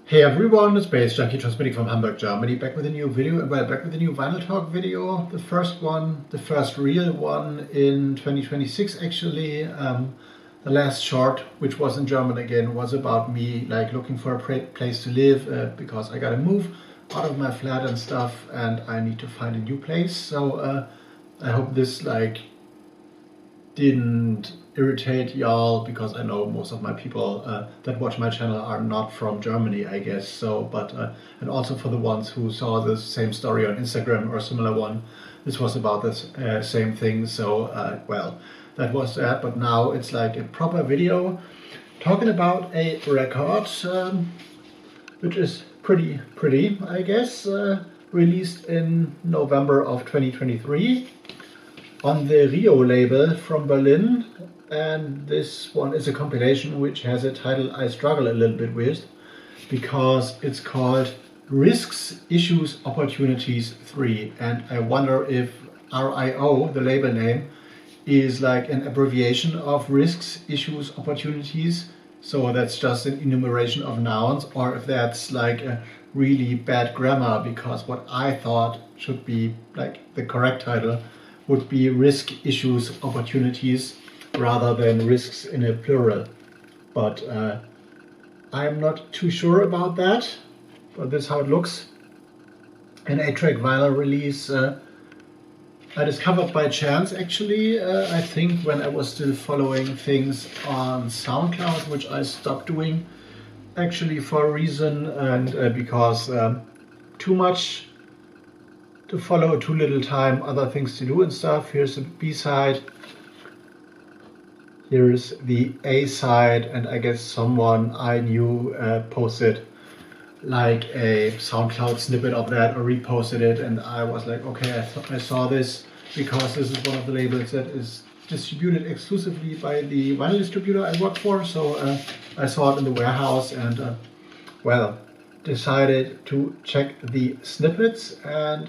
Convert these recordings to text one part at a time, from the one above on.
Hey everyone, it's Baze Junkie transmitting from Hamburg, Germany, back with a new video, back with a new Vinyl Talk video. The first one, the first real one in 2026 actually. The last short, which was in German again, was about me like looking for a place to live because I gotta move out of my flat and stuff and I need to find a new place. So I hope this like didn't irritate y'all, because I know most of my people that watch my channel are not from Germany, I guess. So, but and also for the ones who saw the same story on Instagram or similar one, this was about the same thing. So, well, that was that. But now it's like a proper video talking about a record, which is pretty, I guess, released in November of 2023. On the R.I.O label from Berlin, and this one is a compilation which has a title I struggle a little bit with, because it's called Risks, Issues, Opportunities 3, and I wonder if R.I.O, the label name, is like an abbreviation of Risks, Issues, Opportunities, so that's just an enumeration of nouns, or if that's like a really bad grammar, because what I thought should be like the correct title would be Risk, Issues, Opportunities, rather than risks in a plural. But I'm not too sure about that, but this is how it looks. An 8-track vinyl release I discovered by chance actually, I think when I was still following things on SoundCloud, which I stopped doing actually for a reason, and because too much to follow, too little time, other things to do and stuff. Here's the B-side, here's the A-side, and I guess someone I knew posted like a SoundCloud snippet of that or reposted it, and I was like, okay, I saw this because this is one of the labels that is distributed exclusively by the vinyl distributor I work for, so I saw it in the warehouse and well, decided to check the snippets and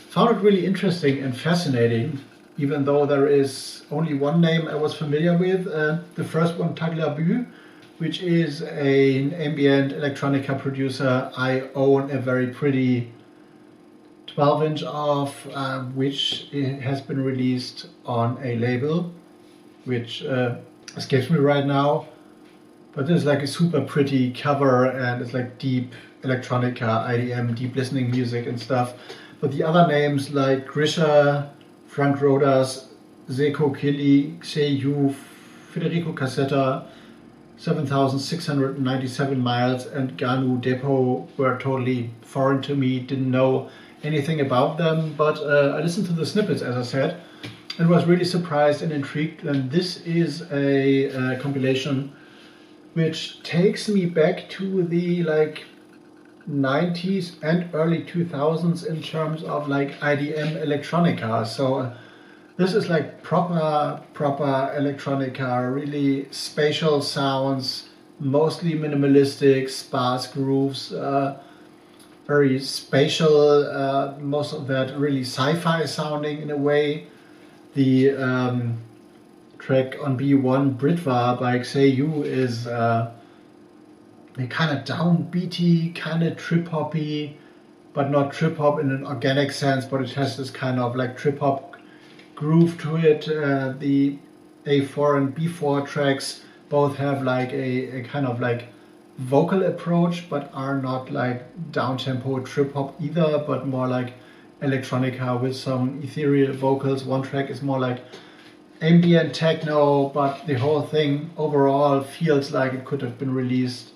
found it really interesting and fascinating, even though there is only one name I was familiar with. The first one, Taglabu, which is an ambient electronica producer I own a very pretty 12-inch of, which has been released on a label, which escapes me right now. But this is like a super pretty cover, and it's like deep electronica, IDM, deep listening music and stuff. But the other names like Grisha, Frank Rodas, Zeko Kili, Xeyu, Federico Cassetta, 7,697 miles, and Ganu Depot were totally foreign to me, didn't know anything about them. But I listened to the snippets, as I said, and was really surprised and intrigued. And this is a compilation which takes me back to the like 90s and early 2000s in terms of like IDM electronica. So this is like proper electronica, really spatial sounds, mostly minimalistic, sparse grooves, very spatial, most of that really sci-fi sounding in a way. The track on B1, Britva by Xeyu, is a kind of downbeaty, kind of trip-hoppy, but not trip-hop in an organic sense, but it has this kind of like trip-hop groove to it. The A4 and B4 tracks both have like a kind of like vocal approach, but are not like down-tempo trip-hop either, but more like electronica with some ethereal vocals. One track is more like ambient techno, but the whole thing overall feels like it could have been released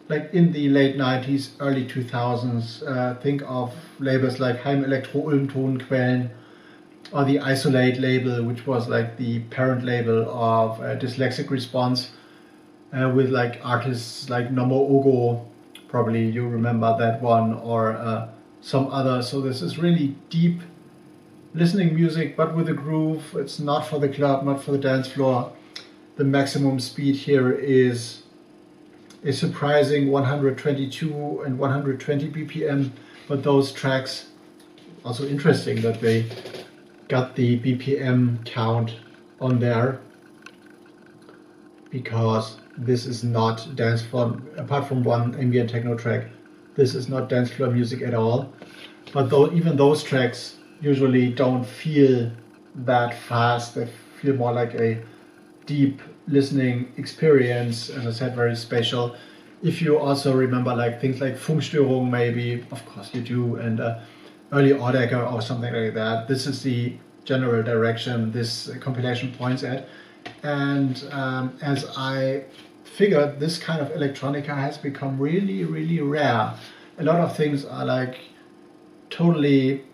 like in the late 90s, early 2000s. Think of labels like Heim Elektro Ulm Tonquellen, or the Isolate label, which was like the parent label of Dyslexic Response, with like artists like Nomo Ogo, probably you remember that one, or some other. So this is really deep listening music, but with a groove. It's not for the club, not for the dance floor. The maximum speed here is a surprising 122 and 120 BPM, but those tracks, also interesting that they got the BPM count on there, because this is not dance floor, apart from one ambient techno track, this is not dance floor music at all. But though even those tracks usually don't feel that fast, they feel more like a deep listening experience, as I said, very spatial. If you also remember like things like Funkstörung, maybe, of course you do, and early Ordecker or something like that, this is the general direction this compilation points at. And as I figured, this kind of electronica has become really, really rare. A lot of things are like totally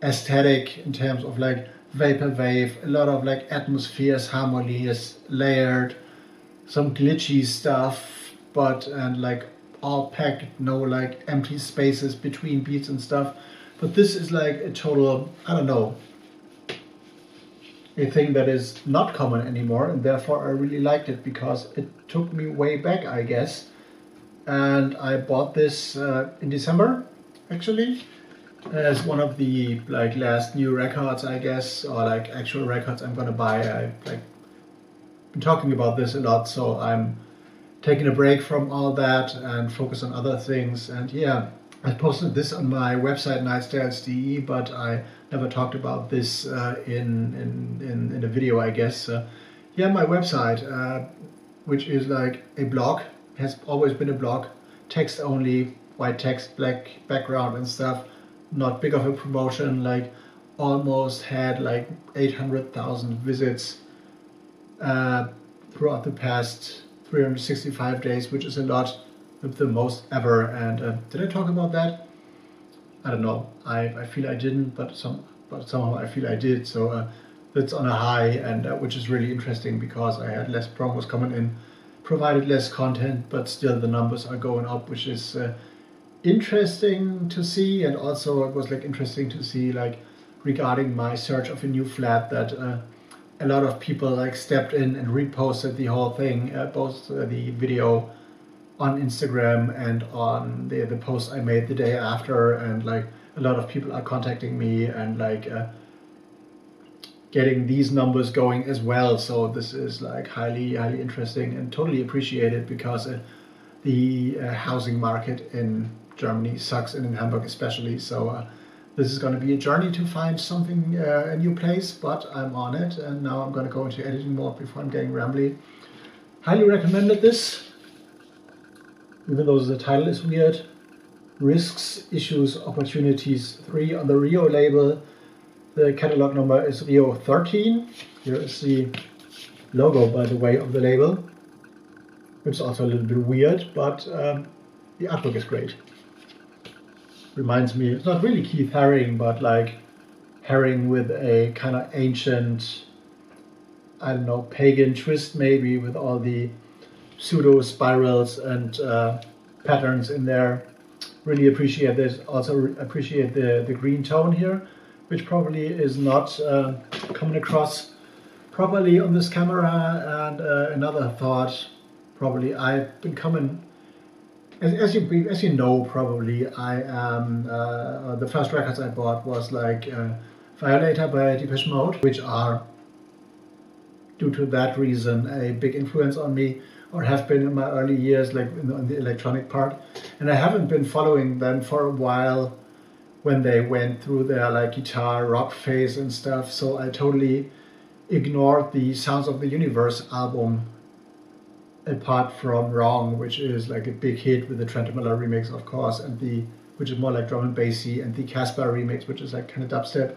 aesthetic in terms of like vaporwave, a lot of like atmospheres, harmonies, layered, some glitchy stuff, but and like all packed, no like empty spaces between beats and stuff. But this is like a total, I don't know, a thing that is not common anymore, and therefore I really liked it because it took me way back, I guess. And I bought this in December, actually, as one of the like last new records, I guess, or like actual records I'm gonna buy. I've like been talking about this a lot, so I'm taking a break from all that and focus on other things. And yeah, I posted this on my website baze.djunkiii, but I never talked about this in a video, I guess. Yeah, my website, which is like a blog, has always been a blog, text only, white text, black background and stuff. Not big of a promotion, like almost had like 800,000 visits throughout the past 365 days, which is a lot, the most ever. And did I talk about that? I don't know. I feel I didn't, but somehow I feel I did. So that's on a high, and which is really interesting because I had less promos coming in, provided less content, but still the numbers are going up, which is interesting to see. And also it was like interesting to see like regarding my search of a new flat that a lot of people like stepped in and reposted the whole thing, both the video on Instagram and on the post I made the day after, and like a lot of people are contacting me and like getting these numbers going as well. So this is like highly interesting and totally appreciated because the housing market in Germany sucks, and in Hamburg especially. So this is going to be a journey to find something, a new place, but I'm on it, and now I'm going to go into editing mode before I'm getting rambly. Highly recommended this, even though the title is weird. Risks, Issues, Opportunities 3 on the R.I.O label. The catalog number is R.I.O 13. Here is the logo, by the way, of the label, which is also a little bit weird, but the artwork is great. Reminds me, it's not really Keith Haring, but like Haring with a kind of ancient, I don't know, pagan twist maybe, with all the pseudo spirals and patterns in there. Really appreciate this. Also appreciate the green tone here, which probably is not coming across properly on this camera. And another thought, probably I've been coming, as you know, probably I am, the first records I bought was like Violator by Depeche Mode, which are, due to that reason, a big influence on me, or have been in my early years, like in the electronic part. And I haven't been following them for a while when they went through their like guitar rock phase and stuff. So I totally ignored the Sounds of the Universe album, apart from Wrong, which is like a big hit with the Trent Miller remix, of course, and which is more like drum and bassy, and the Casper remix, which is like kind of dubstep.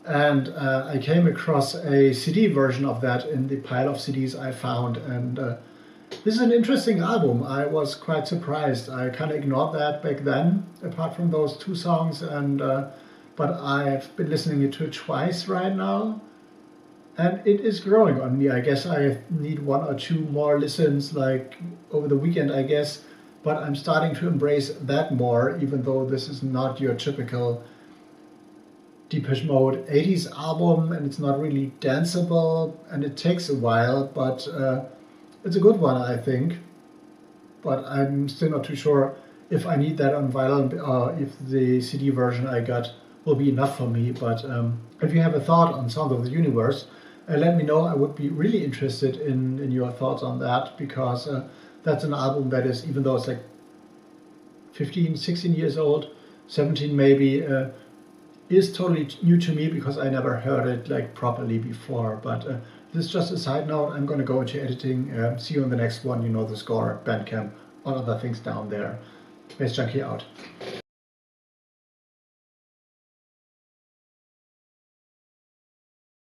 And I came across a CD version of that in the pile of CDs I found, and this is an interesting album. I was quite surprised. I kind of ignored that back then, apart from those two songs, and but I've been listening to it twice right now, and it is growing on me. I guess I need one or two more listens, like over the weekend, I guess, but I'm starting to embrace that more, even though this is not your typical Depeche Mode 80s album, and it's not really danceable, and it takes a while, but it's a good one, I think. But I'm still not too sure if I need that on vinyl, or if the CD version I got will be enough for me. But if you have a thought on Sound of the Universe, let me know. I would be really interested in your thoughts on that, because that's an album that is, even though it's like 15, 16 years old, 17 maybe, is totally new to me because I never heard it like properly before. But this is just a side note. I'm going to go into editing. See you on the next one. You know the score, BANDCAMP, all other things down there. Baze Junkie out.